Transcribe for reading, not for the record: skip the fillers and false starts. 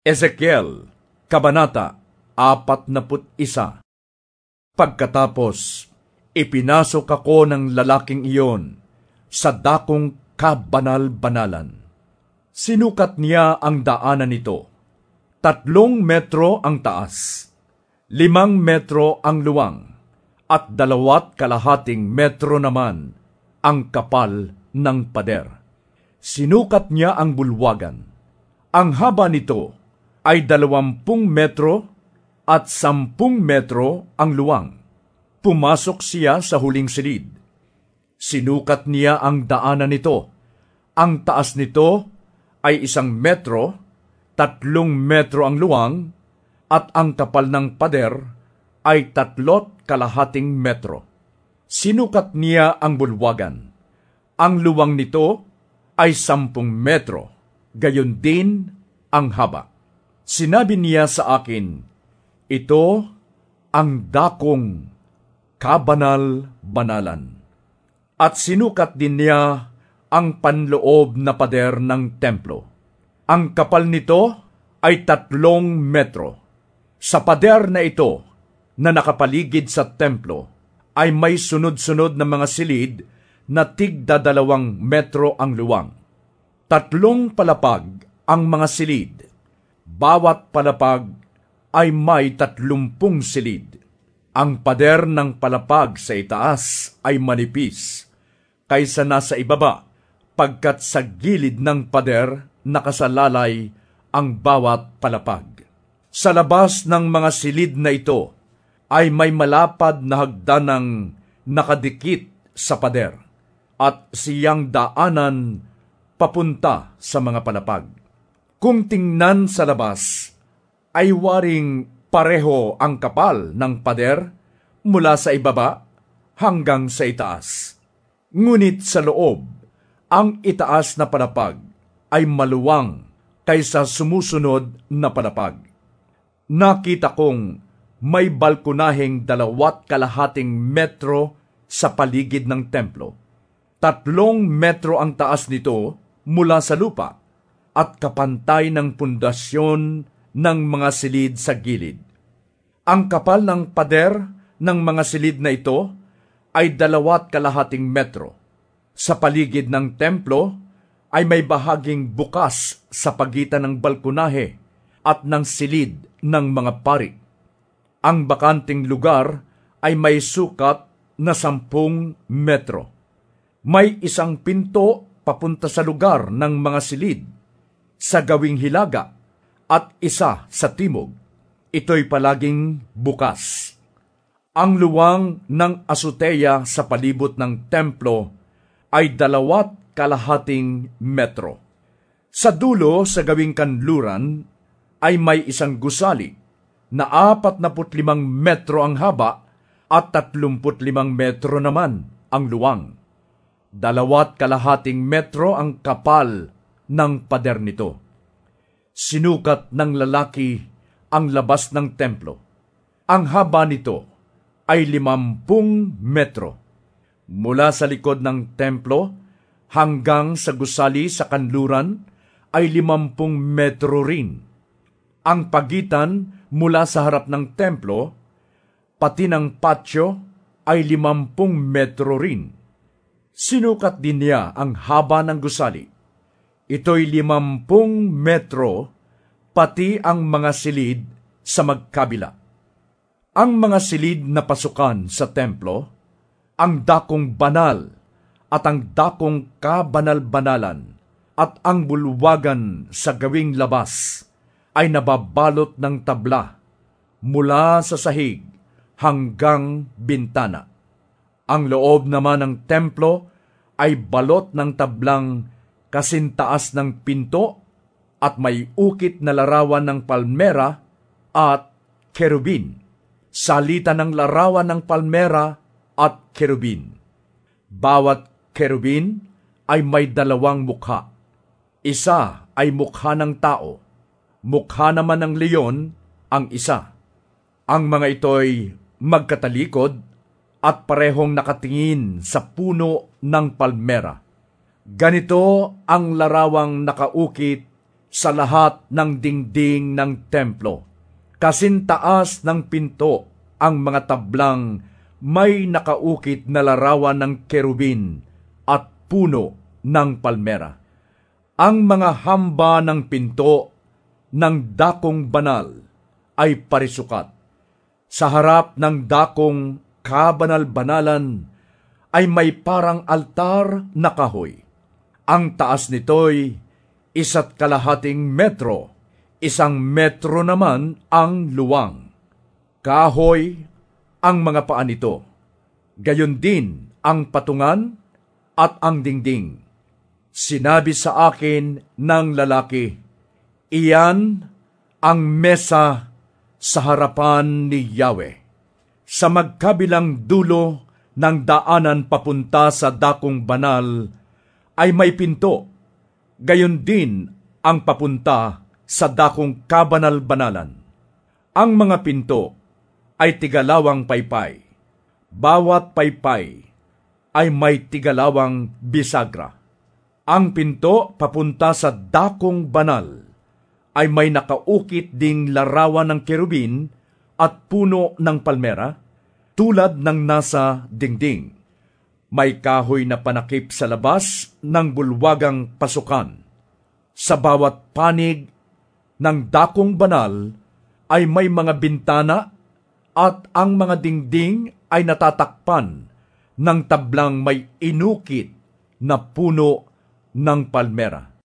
Ezekiel, Kabanata 41. Pagkatapos, ipinasok ako ng lalaking iyon sa dakong kabanal-banalan. Sinukat niya ang daanan nito. 3 metro ang taas, 5 metro ang luwang, at 2.5 metro naman ang kapal ng pader. Sinukat niya ang bulwagan. Ang haba nito ay 20 metro at 10 metro ang luwang. Pumasok siya sa huling silid. Sinukat niya ang daanan nito. Ang taas nito ay 1 metro, 3 metro ang luwang, at ang kapal ng pader ay 3.5 metro. Sinukat niya ang bulwagan. Ang luwang nito ay 10 metro, gayon din ang haba. Sinabi niya sa akin, ito ang dakong kabanal-banalan. At sinukat din niya ang panloob na pader ng templo. Ang kapal nito ay 3 metro. Sa pader na ito na nakapaligid sa templo ay may sunod-sunod na mga silid na tigda 2 metro ang luwang. 3 palapag ang mga silid. Bawat palapag ay may 30 silid. Ang pader ng palapag sa itaas ay manipis kaysa nasa ibaba, pagkat sa gilid ng pader nakasalalay ang bawat palapag. Sa labas ng mga silid na ito ay may malapad na hagdanang nakadikit sa pader at siyang daanan papunta sa mga palapag. Kung tingnan sa labas, ay waring pareho ang kapal ng pader mula sa ibaba hanggang sa itaas. Ngunit sa loob, ang itaas na palapag ay maluwang kaysa sumusunod na palapag. Nakita kong may balkonaheng 2.5 metro sa paligid ng templo. 3 metro ang taas nito mula sa lupa at kapantay ng pundasyon ng mga silid sa gilid. Ang kapal ng pader ng mga silid na ito ay 2.5 metro. Sa paligid ng templo ay may bahaging bukas sa pagitan ng balkonahe at ng silid ng mga pari. Ang bakanting lugar ay may sukat na 10 metro. May 1 pinto papunta sa lugar ng mga silid sa gawing hilaga at 1 sa timog. Ito'y palaging bukas. Ang luwang ng azotea sa palibot ng templo ay 2.5 metro. Sa dulo sa gawing kanluran ay may 1 gusali na 45 metro ang haba at 35 metro naman ang luwang. 2.5 metro ang kapal ng pader nito. Sinukat ng lalaki ang labas ng templo. Ang haba nito ay 50 metro. Mula sa likod ng templo hanggang sa gusali sa kanluran ay 50 metro rin. Ang pagitan mula sa harap ng templo, pati ng patio, ay 50 metro rin. Sinukat din niya ang haba ng gusali. Ito'y 50 metro, pati ang mga silid sa magkabila. Ang mga silid na pasukan sa templo, ang dakong banal at ang dakong kabanal-banalan at ang bulwagan sa gawing labas ay nababalot ng tabla mula sa sahig hanggang bintana. Ang loob naman ng templo ay balot ng tablang kasintaas ng pinto at may ukit na larawan ng palmera at kerubin. Salita ng larawan ng palmera at kerubin. Bawat kerubin ay may 2 mukha. Isa ay mukha ng tao, mukha naman ng leon ang isa. Ang mga ito'y magkatalikod at parehong nakatingin sa puno ng palmera. Ganito ang larawang nakaukit sa lahat ng dingding ng templo. Kasintaas ng pinto ang mga tablang may nakaukit na larawan ng kerubin at puno ng palmera. Ang mga hamba ng pinto ng dakong banal ay parisukat. Sa harap ng dakong kabanal-banalan ay may parang altar na kahoy. Ang taas nito'y 1.5 metro, 1 metro naman ang luwang. Kahoy ang mga paa nito, gayon din ang patungan at ang dingding. Sinabi sa akin ng lalaki, iyan ang mesa sa harapan ni Yahweh. Sa magkabilang dulo ng daanan papunta sa dakong banal ay may pinto, gayon din ang papunta sa dakong kabanal-banalan. Ang mga pinto ay tigalawang paypay. Bawat paypay ay may tigalawang bisagra. Ang pinto papunta sa dakong banal ay may nakaukit ding larawan ng kerubin at puno ng palmera, tulad ng nasa dingding. May kahoy na panakip sa labas ng bulwagang pasukan. Sa bawat panig ng dakong banal ay may mga bintana at ang mga dingding ay natatakpan ng tablang may inukit na puno ng palmera.